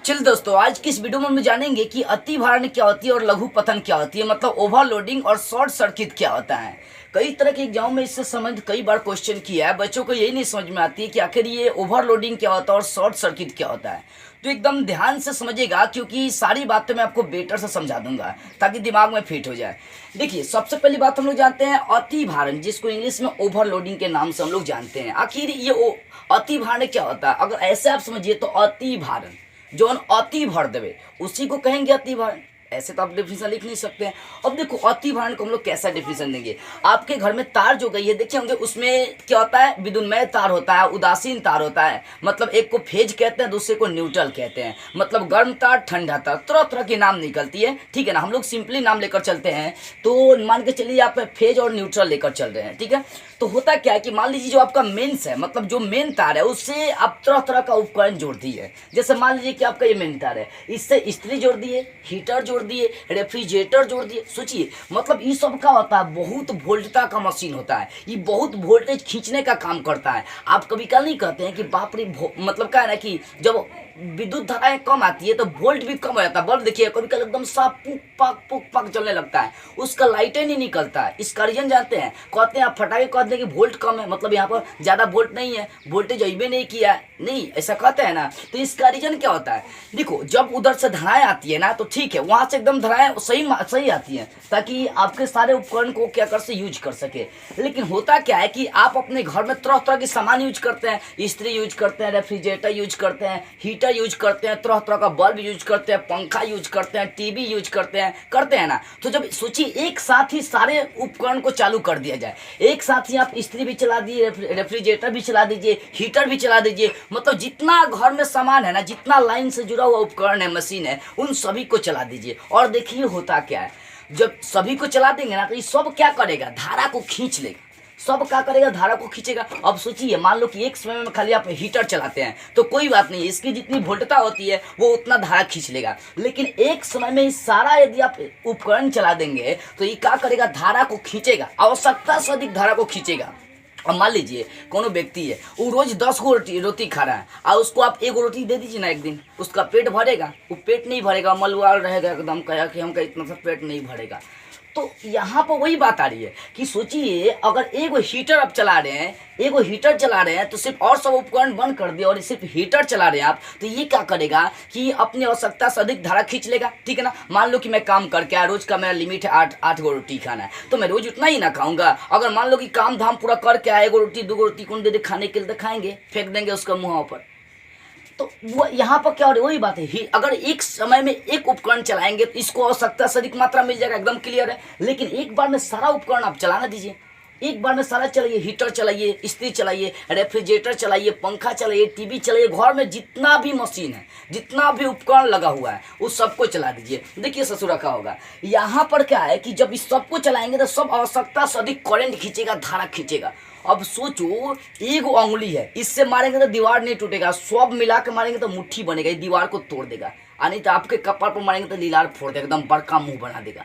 चलिए दोस्तों, आज की इस वीडियो में हम जानेंगे कि अति भारण क्या होती है और लघु पतन क्या होती है, मतलब ओवरलोडिंग और शॉर्ट सर्किट क्या होता है। कई तरह के एग्जाम में इससे संबंधित कई बार क्वेश्चन किया है। बच्चों को यही नहीं समझ में आती है कि आखिर ये ओवरलोडिंग क्या होता है और शॉर्ट सर्किट क्या होता है। तो एकदम ध्यान से समझिएगा, क्योंकि सारी बातें मैं आपको बेटर से समझा दूंगा ताकि दिमाग में फिट हो जाए। देखिए, सबसे पहली बात हम लोग जानते हैं अति भारण, जिसको इंग्लिश में ओवरलोडिंग के नाम से हम लोग जानते हैं। आखिर ये अति भारण क्या होता है? अगर ऐसे आप समझिए तो अति भारण जौन अति भर देवे उसी को कहेंगे अति भारण। ऐसे तो आप डिफिनेशन लिख नहीं सकते हैं। अब देखो, अति भारण को हम लोग कैसा डिफिनेशन देंगे। आपके घर में तार जो गई है, देखे होंगे, उसमें क्या होता है? विद्युन्मय तार होता है, उदासीन तार होता है। मतलब एक को फेज कहते हैं, दूसरे को न्यूट्रल कहते हैं। मतलब गर्म तार, ठंडा तार, तरह तरह के नाम निकलती है, ठीक है ना। हम लोग सिंपली नाम लेकर चलते हैं, तो मान के चलिए आप फेज और न्यूट्रल लेकर चल रहे हैं, ठीक है। तो होता क्या है कि मान लीजिए जो आपका मेंस है, मतलब जो मेन तार है, उससे आप तरह तरह का उपकरण जोड़ दिए। जैसे मान लीजिए कि आपका ये मेन तार है, इससे इस्त्री जोड़ दिए, हीटर जोड़ दिए, रेफ्रिजरेटर जोड़ दिए। सोचिए, मतलब ये सब क्या होता है? बहुत वोल्टता का मशीन होता है। ये बहुत वोल्टेज खींचने का काम करता है। आप कभी कल नहीं कहते हैं कि बाप रे, मतलब क्या है ना कि जब विद्युत धाराएं कम आती है तो वोल्ट भी कम हो जाता है। बल्ब देखिए, कभी कल एकदम साफ पुक पक जलने लगता है, उसका लाइटें नहीं निकलता है। इसका रीजन जानते हैं? कहते हैं आप फटाके कहते हैं कि वोल्ट कम है, मतलब यहाँ पर ज़्यादा वोल्ट नहीं है, वोल्टेज अइबे नहीं किया है, नहीं ऐसा कहते हैं ना। तो इसका रीजन क्या होता है? देखो, जब उधर से धाराएं आती है ना, तो ठीक है, वहाँ से एकदम धाराएं सही आती हैं, ताकि आपके सारे उपकरण को क्या कर से यूज कर सके। लेकिन होता क्या है कि आप अपने घर में तरह तरह के सामान यूज करते हैं, इस्त्री यूज करते हैं, रेफ्रिजरेटर यूज करते हैं, हीटर यूज करते हैं, तरह तरह का बल्ब यूज करते हैं, पंखा यूज करते हैं, टीवी यूज करते हैं ना। तो जब सोचिए, एक साथ ही सारे उपकरण को चालू कर दिया जाए, एक साथ ही आप इस्त्री भी चला दिए, रेफ्रिजरेटर भी चला दीजिए, हीटर भी चला दीजिए, मतलब जितना घर में सामान है ना, जितना लाइन से जुड़ा हुआ उपकरण है, मशीन है, उन सभी को चला दीजिए। और देखिए होता क्या है, जब सभी को चला देंगे ना, तो ये सब क्या करेगा? धारा को खींच लेगा। सब क्या करेगा? धारा को खींचेगा। अब सोचिए, मान लो कि एक समय में खाली आप हीटर चलाते हैं, तो कोई बात नहीं, इसकी जितनी वोल्टता होती है वो उतना धारा खींच लेगा। लेकिन एक समय में सारा यदि आप उपकरण चला देंगे तो ये क्या करेगा? धारा को खींचेगा, आवश्यकता से अधिक धारा को खींचेगा। अब मान लीजिए कोनो व्यक्ति है, वो रोज 10 गो रोटी खा रहा है, और उसको आप 1 रोटी दे दीजिए ना एक दिन, उसका पेट भरेगा? वो पेट नहीं भरेगा, मलुआल रहेगा एकदम, कहा कि हमका इतना सा पेट नहीं भरेगा। तो यहाँ पर वही बात आ रही है कि सोचिए, अगर एक हीटर आप चला रहे हैं, तो सिर्फ और सब उपकरण बंद कर दिए और सिर्फ हीटर चला रहे हैं आप, तो ये क्या करेगा कि अपनी आवश्यकता से अधिक धारा खींच लेगा, ठीक है ना। मान लो कि मैं काम करके आया, रोज का मेरा लिमिट है 8 गो रोटी खाना है, तो मैं रोज उतना ही ना खाऊंगा। अगर मान लो कि काम धाम पूरा करके आया, 1 रोटी 2 रोटी कौन दे दे खाने के लिए? खाएंगे, फेंक देंगे उसका मुँह पर। तो वो यहाँ पर क्या हो रही है? वही बात है, अगर एक समय में एक उपकरण चलाएंगे तो इसको आवश्यकता से अधिक मात्रा मिल जाएगा, एकदम क्लियर है। लेकिन एक बार में सारा उपकरण आप चलाना दीजिए, एक बार में सारा चलाइए, हीटर चलाइए, इस्त्री चलाइए, रेफ्रिजरेटर चलाइए, पंखा चलाइए, टीवी चलाइए, घर में जितना भी मशीन है, जितना भी उपकरण लगा हुआ है, उस सबको चला दीजिए। देखिए ससुरा का होगा, यहाँ पर क्या है कि जब इस सबको चलाएंगे तो सब आवश्यकता से अधिक करंट खींचेगा, धारा खींचेगा। अब सोचो, 1 अंगुली है, इससे मारेंगे तो दीवार नहीं टूटेगा, सब मिला के मारेंगे तो मुट्ठी बनेगा, दीवार को तोड़ देगा। नहीं तो आपके कपार पर मारेंगे तो लीलार फोड़ देगा, एकदम बड़का मुंह बना देगा।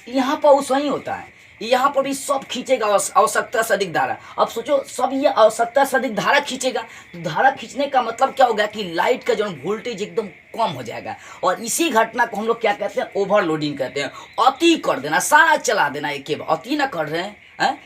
यहाँ पर उस वही होता है, यहाँ पर भी सब खींचेगा आवश्यकता से अधिक धारा। अब सोचो, सब ये आवश्यकता से अधिक धारा खींचेगा, तो धारा खींचने का मतलब क्या होगा कि लाइट का जो वोल्टेज एकदम कम हो जाएगा। और इसी घटना को हम लोग क्या कहते हैं? ओवरलोडिंग कहते हैं। अति कर देना, सारा चला देना, एक बार अति ना कर रहे हैं,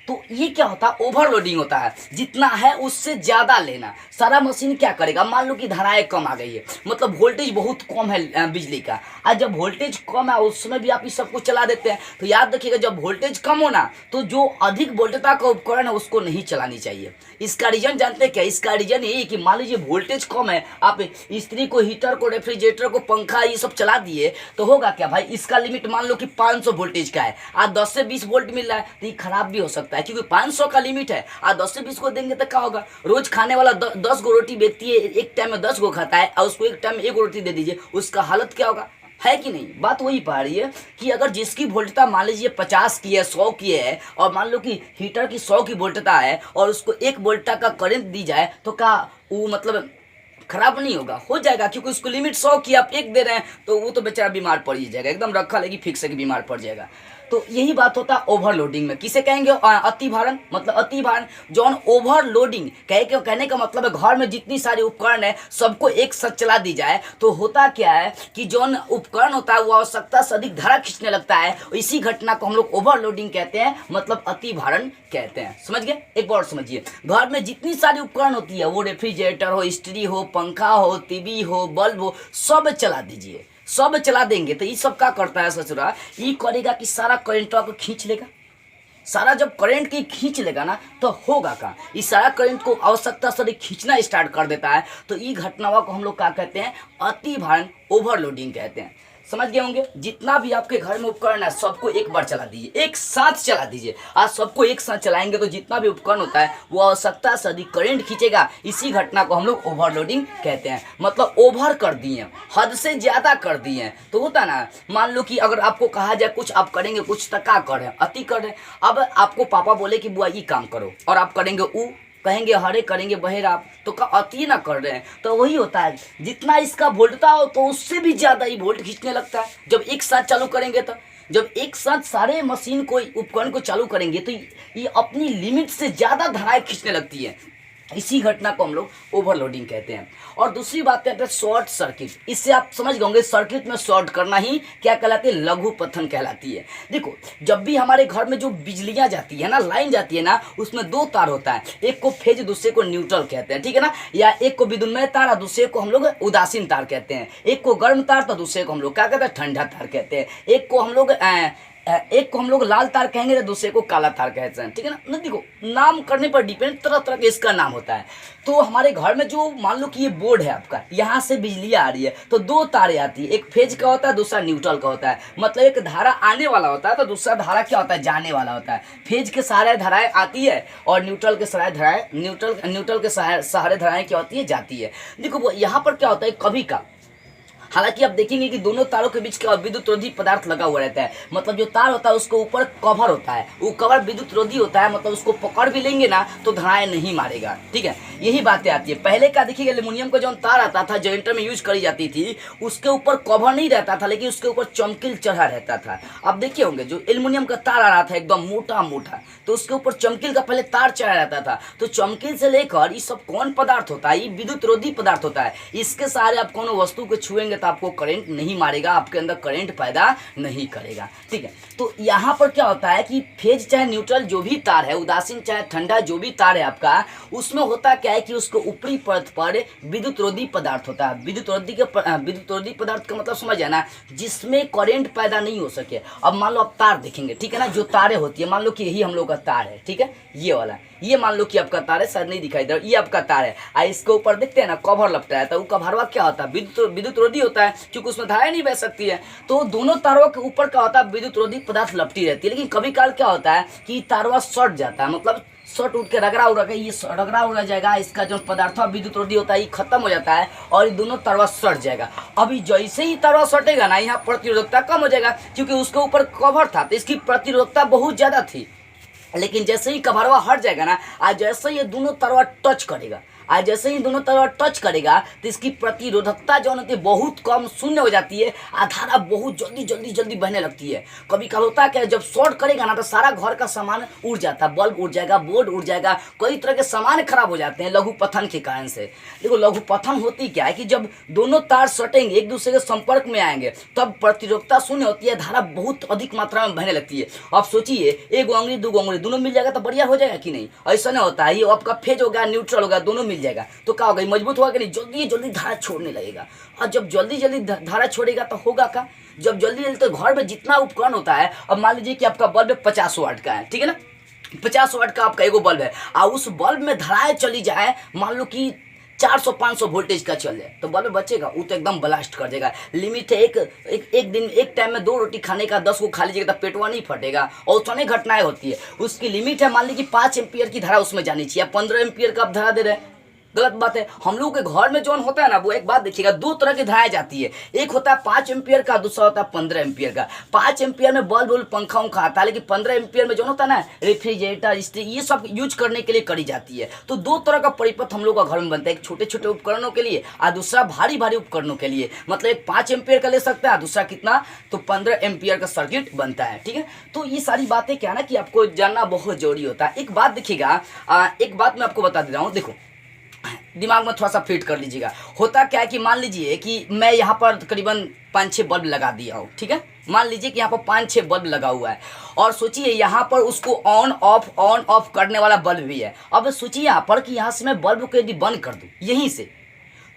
तो ये क्या होता है? ओवरलोडिंग होता है। जितना है उससे ज़्यादा लेना। सारा मशीन क्या करेगा? मान लो कि धाराएं कम आ गई है, मतलब वोल्टेज बहुत कम है बिजली का, और जब वोल्टेज कम है उस समय भी आप इस सबको चला देते हैं। तो याद रखिएगा, जब वोल्टेज कम हो ना, तो जो अधिक वोल्टता का उपकरण है उसको नहीं चलानी चाहिए। इसका रीजन जानते हैं क्या? इसका रीजन यही कि मान लीजिए वोल्टेज कम है, आप इस्त्री को, हीटर को, रेफ्रिजरेटर को, पंखा, ये सब चला दिए, तो होगा क्या भाई? इसका लिमिट मान लो कि 500 वोल्टेज का है, आज 10 से 20 वोल्ट मिल रहा है, तो ये खराब भी हो सकता है, क्योंकि 500 का लिमिट है। आज 10 से 20 को देंगे तो क्या होगा? रोज खाने वाला 10 गो रोटी व्यक्ति एक टाइम में 10 गो खाता है, और उसको एक टाइम में 1 रोटी दे दीजिए, उसका हालत क्या होगा? है कि नहीं? बात वही पा रही है कि अगर जिसकी वोल्टता मान लीजिए 50 की है, 100 की है, और मान लो कि हीटर की 100 की वोल्टता है, और उसको 1 वोल्टा का करंट दी जाए, तो क्या वो मतलब खराब नहीं होगा? हो जाएगा, क्योंकि उसको लिमिट 100 की, आप 1 दे रहे हैं, तो वो तो बेचारा बीमार पड़ ही जाएगा, एकदम रखा लेगी फिक्स है कि बीमार पड़ जाएगा। तो यही बात होता है ओवरलोडिंग में। किसे कहेंगे? अति भारण। मतलब अति भारण जौन ओवरलोडिंग कहने का मतलब है घर में जितनी सारी उपकरण है सबको एक साथ चला दी जाए तो होता क्या है कि जौन उपकरण होता है वो आवश्यकता से अधिक धारा खींचने लगता है। इसी घटना को हम लोग ओवरलोडिंग कहते हैं, मतलब अति भारण कहते हैं। समझ गए? एक बार समझिए, घर में जितनी सारी उपकरण होती है, वो रेफ्रिजरेटर हो, स्त्री हो, पंखा हो, टीवी हो, बल्ब हो, सब चला दीजिए। सब चला देंगे तो ये सब क्या करता है ससुरा? ये करेगा कि सारा करंट को खींच लेगा। सारा जब करंट की खींच लेगा ना तो होगा क्या? इस सारा करंट को आवश्यकता से खींचना स्टार्ट कर देता है। तो ये घटनाओं को हम लोग क्या कहते हैं? अति भारण, ओवरलोडिंग कहते हैं। समझ गए होंगे? जितना भी आपके घर में उपकरण है सबको एक बार चला दीजिए, एक साथ चला दीजिए। आज सबको एक साथ चलाएंगे तो जितना भी उपकरण होता है वो आवश्यकता से अधिक करंट खींचेगा। इसी घटना को हम लोग ओवरलोडिंग कहते हैं। मतलब ओवर कर दिए, हद से ज्यादा कर दिए। तो होता ना, मान लो कि अगर आपको कहा जाए कुछ आप करेंगे, कुछ तो क्या करें? अति कर रहे। अब आपको पापा बोले कि बुआ ये काम करो और आप करेंगे ऊ, कहेंगे हरे, करेंगे बहेर, आप तो का अति ना कर रहे हैं। तो वही होता है, जितना इसका वोल्टता हो तो उससे भी ज्यादा ही वोल्ट खींचने लगता है जब एक साथ चालू करेंगे। तो जब एक साथ सारे मशीन को, उपकरण को चालू करेंगे तो ये अपनी लिमिट से ज्यादा धाराएं खींचने लगती है। इसी घटना को हम लोग ओवरलोडिंग कहते हैं। और दूसरी बात कहते हैं शॉर्ट सर्किट। इससे आप समझ गए होंगे, सर्किट में शॉर्ट करना ही क्या कहलाती है? लघु पतन कहलाती है। देखो, जब भी हमारे घर में जो बिजलियां जाती है ना, लाइन जाती है ना, उसमें दो तार होता है, एक को फेज, दूसरे को न्यूट्रल कहते हैं, ठीक है ना? या एक को विद्युन्मय तार और दूसरे को हम लोग उदासीन तार कहते हैं। एक को गर्म तार तो दूसरे को हम लोग क्या कहते हैं? ठंडा तार कहते हैं। एक को हम लोग लाल तार कहेंगे तो दूसरे को काला तार कहते हैं, ठीक है ना? देखो, नाम करने पर डिपेंड, तरह तरह के इसका नाम होता है। तो हमारे घर में जो मान लो कि ये बोर्ड है आपका, यहाँ से बिजली आ रही है तो दो तारें आती है, एक फेज का होता है, दूसरा न्यूट्रल का होता है। मतलब एक धारा आने वाला होता है तो दूसरा धारा क्या होता है? जाने वाला होता है। फेज के सहारे धाराएं आती है और न्यूट्रल के सहारे धाराएं, न्यूट्रल के सहारे धाराएं क्या होती है? जाती है। देखो, यहाँ पर क्या होता है, कभी का, हालांकि आप देखेंगे कि दोनों तारों के बीच क्या विद्युत रोधी पदार्थ लगा हुआ रहता है। मतलब जो तार होता है उसके ऊपर कवर होता है, वो कवर विद्युत रोधी होता है। मतलब उसको पकड़ भी लेंगे ना तो धाराएं नहीं मारेगा, ठीक है? यही बातें आती है। पहले का देखिएगा, एल्युमिनियम का जो तार आता था, जनरेटर में यूज करी जाती थी, उसके ऊपर कवर नहीं रहता था लेकिन उसके ऊपर चमकील चढ़ा रहता था। आप देखिए होंगे, जो एल्युमिनियम का तार आ रहा था एकदम मोटा मोटा, तो उसके ऊपर चमकील का पहले तार चढ़ा रहता था। तो चमकील से लेकर ये सब कौन पदार्थ होता है? ये विद्युत रोधी पदार्थ होता है। इसके सहारे आप कोनो वस्तु को छुएंगे तो आपको करंट नहीं मारेगा, आपके अंदर करंट पैदा नहीं करेगा, ठीक है? तो यहाँ पर क्या होता है कि फेज चाहे न्यूट्रल जो भी तार है, उदासीन चाहे ठंडा जो भी तार है आपका, उसमें होता क्या है कि उसको ऊपरी परत पर विद्युत रोधी पदार्थ होता है। विद्युत रोधी पदार्थ का मतलब समझ है ना, जिसमें करंट पैदा नहीं हो सके। अब मान लो आप तार देखेंगे, ठीक है ना? जो तारें होती है, मान लो कि यही हम लोग का तार है, ठीक है? ये वाला, ये मान लो कि आपका तार है, शायद नहीं दिखाई दे रहा, ये आपका तार है। इसके ऊपर देखते हैं ना कवर लपटा है, तो वो कवरवा क्या होता है? विद्युत रोधी होता है, क्योंकि उसमें धाराएं नहीं बह सकती है। तो दोनों तारों के ऊपर क्या होता है? विद्युत रोधी पदार्थ लपटी रहती है। लेकिन कभी काल क्या होता है कि तारवा शॉर्ट जाता है, मतलब शॉर्ट उठ के रगड़ा उड़ा के, ये रगड़ा उड़ा जाएगा, इसका जो पदार्थ विद्युत रोधी होता है ये खत्म हो जाता है और ये दोनों तारवा सट जाएगा। अभी जैसे ही तारवा सटेगा ना, यहाँ प्रतिरोधकता कम हो जाएगा, क्योंकि उसके ऊपर कवर था तो इसकी प्रतिरोधकता बहुत ज्यादा थी। लेकिन जैसे ही कवरवा हट जाएगा ना, आज जैसे ये दोनों तरवा टच करेगा, आज जैसे ही दोनों तरवा टच करेगा तो इसकी प्रतिरोधकता जो होती है बहुत कम, शून्य हो जाती है। धारा बहुत जल्दी बहने लगती है। कभी कभी होता है कि जब शॉर्ट करेगा ना तो सारा घर का सामान उड़ जाता है, बल्ब उड़ जाएगा, बोर्ड उड़ जाएगा, कई तरह के सामान खराब हो जाते हैं लघु पतन के कारण से। देखो, लघु पतन होती क्या है कि जब दोनों तार सटेंगे, एक दूसरे के संपर्क में आएंगे, तब प्रतिरोधकता शून्य होती है, धारा बहुत अधिक मात्रा में बहने लगती है। आप सोचिए, एक उंगली दो उंगली दोनों मिल जाएगा तो बढ़िया हो जाएगा कि नहीं? ऐसा नहीं होता है। ये आपका फेज होगा, न्यूट्रल होगा, दोनों मिल जाएगा तो क्या होगा? मजबूत होगा कि नहीं? जल्दी धारा छोड़ने लगेगा। और जब जल्दी धारा छोड़ेगा तो होगा क्या? जब जल्दी तो घर में जितना उपकरण होता है, अब मान लीजिए कि आपका बल्ब 50 वाट का है, ठीक है ना? 50 वाट का आपका एगो बल्ब है और उस बल्ब में धाराएं चली जाए, मान लो कि 400-500 वोल्टेज का चल जाए तो बल्ब बचेगा? वो तो एकदम ब्लास्ट कर देगा। लिमिट है, एक दिन एक टाइम में 2 रोटी खाने का 10 को खा लीजिएगा तो पेटवा नहीं फटेगा। और उसमें घटनाएं होती है, उसकी लिमिट है, मान लीजिए 5 एम्पियर की धारा उसमें जानी चाहिए, 15 एम्पियर का आप धारा दे रहे हैं, गलत बात है। हम लोग के घर में जोन होता है ना, वो एक बात देखिएगा, दो तरह की धाराएं जाती है, एक होता है 5 एम्पियर का, दूसरा होता है 15 एम्पियर का। 5 एम्पियर में बल्ब पंखा उंखा आता है, लेकिन 15 एम्पियर में जो होता है ना रेफ्रिजरेटर स्त्री ये सब यूज करने के लिए करी जाती है। तो दो तरह का परिपथ हम लोग का घर में बनता है, एक छोटे छोटे उपकरणों के लिए और दूसरा भारी भारी उपकरणों के लिए। मतलब एक 5 एम्पियर का ले सकता है, दूसरा कितना, तो 15 एम्पियर का सर्किट बनता है। ठीक है, तो ये सारी बातें क्या ना कि आपको जानना बहुत जरूरी होता है। एक बात देखिएगा, एक बात मैं आपको बता दे रहा हूँ, देखो दिमाग में थोड़ा सा फिट कर लीजिएगा। होता क्या है कि मान लीजिए कि मैं यहाँ पर तकरीबन 5-6 बल्ब लगा दिया हूँ, ठीक है, मान लीजिए कि यहाँ पर 5-6 बल्ब लगा हुआ है, और सोचिए यहाँ पर उसको ऑन ऑफ करने वाला बल्ब भी है। अब सोचिए यहाँ पर कि यहाँ से मैं बल्ब को यदि बंद कर दूँ यहीं से,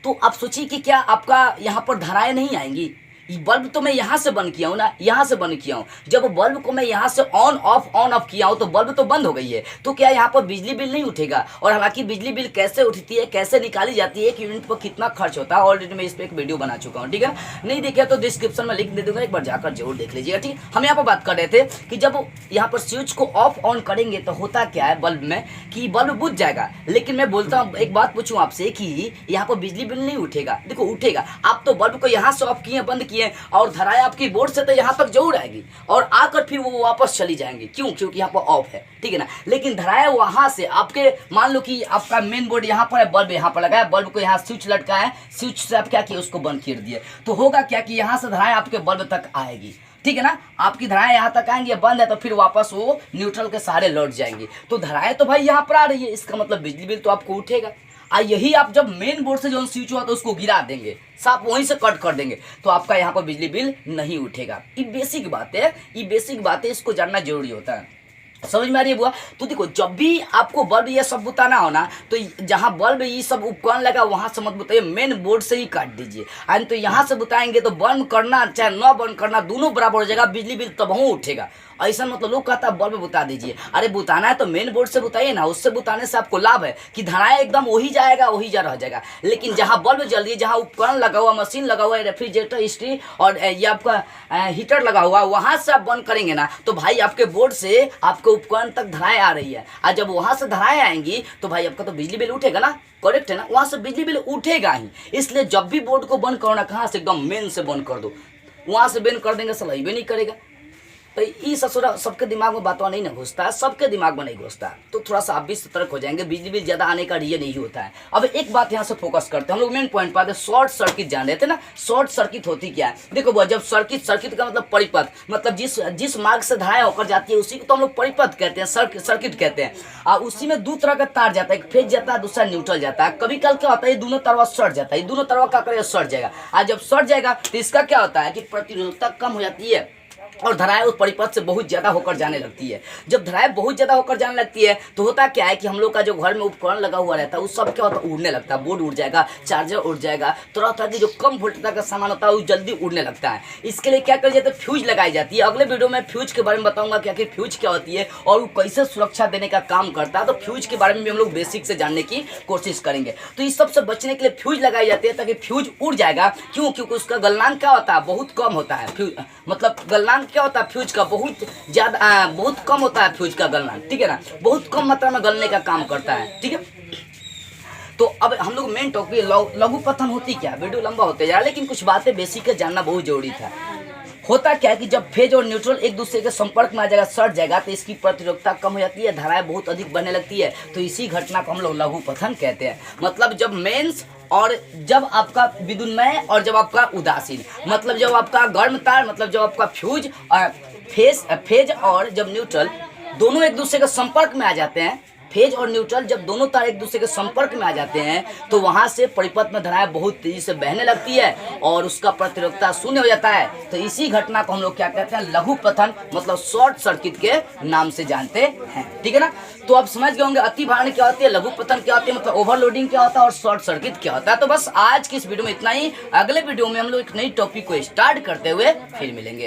तो आप सोचिए कि क्या आपका यहाँ पर धाराएं नहीं आएंगी। बल्ब तो मैं यहाँ से बंद किया हूँ ना, यहाँ से बंद किया हूँ। जब बल्ब को मैं यहाँ से ऑन ऑफ किया हूँ तो बल्ब तो बंद हो गई है, तो क्या यहाँ पर बिजली बिल नहीं उठेगा। और हालांकि बिजली बिल कैसे उठती है, कैसे निकाली जाती है, एक यूनिट पर कितना खर्च होता है, ऑलरेडी मैं इस पर एक वीडियो बना चुका हूँ। ठीक है, नहीं देखिए तो डिस्क्रिप्शन में लिंक दे दूंगा, एक बार जाकर जरूर देख लीजिएगा। ठीक, हम यहाँ पर बात कर रहे थे कि जब यहाँ पर स्विच को ऑफ ऑन करेंगे तो होता क्या है बल्ब में कि बल्ब बुझ जाएगा। लेकिन मैं बोलता हूँ, एक बात पूछूँ आपसे कि यहाँ पर बिजली बिल नहीं उठेगा। देखो उठेगा, आप तो बल्ब को यहाँ से ऑफ किए, बंद किए, और धाराएं आपकी बोर्ड से तो यहाँ तक जरूर आएगी और आकर फिर वो वापस चली जाएंगी। क्यों? क्योंकि यहाँ पर ऑफ है, ठीक है ना। लेकिन धाराएं वहां से आपके, मान लो कि आपका मेन बोर्ड यहाँ पर है, बल्ब यहाँ पर लगा है, बल्ब को यहाँ स्विच लटका है, स्विच से आप क्या किए, उसको बंद कर दिए, तो होगा क्या कि यहाँ से धाराएं आपके बल्ब तक आएगी। ठीक है ना, आपकी धाराएं यहाँ तक आएंगी, बंद है तो फिर वापस वो न्यूट्रल के सहारे लौट जाएंगी। तो धाराएं तो भाई यहाँ पर आ रही है, इसका मतलब बिजली बिल तो आपको उठेगा। यही आप जब मेन बोर्ड से जो स्विच हुआ तो उसको गिरा देंगे, साफ वहीं से कट कर देंगे, तो आपका यहाँ पर बिजली बिल नहीं उठेगा। ये बेसिक बात है, ये बेसिक बात है, इसको जानना जरूरी होता है। समझ में आ रही है बुआ? तो देखो जब भी आपको बल्ब ये सब बुताना हो ना, तो जहाँ बल्ब ये सब उपकरण लगा वहां से मत बुताइए, मेन बोर्ड से ही काट दीजिए। एंड तो यहाँ से बुताएंगे तो बंद करना चाहे न बंद करना दोनों बराबर हो जाएगा, बिजली बिल तबहू उठेगा। ऐसा मतलब लोग कहता है बल्ब बुता दीजिए, अरे बुताना है तो मेन बोर्ड से बुताइए ना, उससे बुताने से आपको लाभ है कि धाराएं एकदम वही जाएगा, वही जा रह जाएगा। लेकिन जहाँ बल्ब जल रही है, जहाँ उपकरण लगा हुआ, मशीन लगा हुआ है, रेफ्रिजरेटर, स्त्री और ये आपका हीटर लगा हुआ, वहां से आप बंद करेंगे ना, तो भाई आपके बोर्ड से आपके उपकरण तक धाराएं आ रही है, और जब वहां से धाराएं आएंगी तो भाई आपका तो बिजली बिल उठेगा ना। करेक्ट है ना, वहां से बिजली बिल उठेगा ही। इसलिए जब भी बोर्ड को बंद करो ना, कहाँ से, एकदम मेन से बंद कर दो, वहां से बंद कर देंगे सही भी नहीं करेगा। तो ये ससुरा सबके दिमाग में बातों नहीं ना घुसता है, सबके दिमाग में नहीं घुसता है, तो थोड़ा सा आप भी सतर्क हो जाएंगे। बिजली बिल ज्यादा आने का ये नहीं होता है। अब एक बात यहाँ से फोकस करते हैं, हम लोग मेन पॉइंट पाते हैं, शॉर्ट सर्किट जान रहे थे ना। शॉर्ट सर्किट होती क्या है, देखो वो जब सर्किट का मतलब परिपथ, मतलब जिस मार्ग से धाराएं होकर जाती है उसी को तो हम लोग परिपथ कहते हैं, सर्किट कहते हैं। और उसी में दो तरह का तार जाता है, एक फेज जाता है, दूसरा न्यूट्रल जाता है। कभी कल क्या होता है, ये दोनों तरवा सट जाता है, ये दोनों तरवा क्या करेगा, सट जाएगा। और जब सट जाएगा तो इसका क्या होता है कि प्रतिरोधकता कम हो जाती है और धाराएं उस परिपथ से बहुत ज्यादा होकर जाने लगती है। जब धाराएं बहुत ज्यादा होकर जाने लगती है तो होता क्या है कि हम लोग का जो घर में उपकरण लगा हुआ रहता है वो सब क्या होता है, उड़ने लगता है, बोर्ड उड़ जाएगा, चार्जर उड़ जाएगा, तरह तरह की जो कम वोल्टेज का सामान होता है वो जल्दी उड़ने लगता है। इसके लिए क्या कर जाता है, फ्यूज लगाई जाती है। अगले वीडियो में फ्यूज के बारे में बताऊंगा कि आखिर फ्यूज क्या होती है और वो कैसे सुरक्षा देने का काम करता है। तो फ्यूज के बारे में भी हम लोग बेसिक से जानने की कोशिश करेंगे। तो इस सबसे बचने के लिए फ्यूज लगाई जाती है ताकि फ्यूज उड़ जाएगा। क्यों? क्योंकि उसका गलनांक क्या होता है, बहुत कम होता है। फ्यूज मतलब गलनांक क्या होता है, फ्यूज का बहुत ज्यादा बहुत कम होता है फ्यूज का गलनांक, ठीक है ना, बहुत कम मात्रा में गलने का काम करता है। ठीक है, तो अब हम लोग मेन टॉपिक लघु पतन होती क्या, वीडियो लंबा होते जा रहा है लेकिन कुछ बातें बेसिक के जानना बहुत जरूरी था। होता क्या है कि जब फेज और न्यूट्रल एक दूसरे के संपर्क में आ जाएगा, सट जाएगा, तो इसकी प्रतिरोधकता कम हो जाती है, धाराएं बहुत अधिक बढ़ने लगती है। तो इसी घटना को हम लोग लघु पतन कहते हैं। मतलब जब मेंस और जब आपका विद्युन्मय और जब आपका उदासीन, मतलब जब आपका गर्म तार, मतलब जब आपका फ्यूज फेज और जब न्यूट्रल दोनों एक दूसरे के संपर्क में आ जाते हैं, फेज और न्यूट्रल जब दोनों तार एक दूसरे के संपर्क में आ जाते हैं तो वहां से परिपथ में धाराएं बहुत तेजी से बहने लगती है और उसका प्रतिरोधकता शून्य हो जाता है। तो इसी घटना को हम लोग क्या कहते हैं, लघु पतन, मतलब शॉर्ट सर्किट के नाम से जानते हैं। ठीक है ना, तो आप समझ गए होंगे अति भारण क्या होती है, लघु पतन क्या होती है, मतलब ओवरलोडिंग क्या होता है और शॉर्ट सर्किट क्या होता है। तो बस आज की इस वीडियो में इतना ही। अगले वीडियो में हम लोग एक नई टॉपिक को स्टार्ट करते हुए फिर मिलेंगे।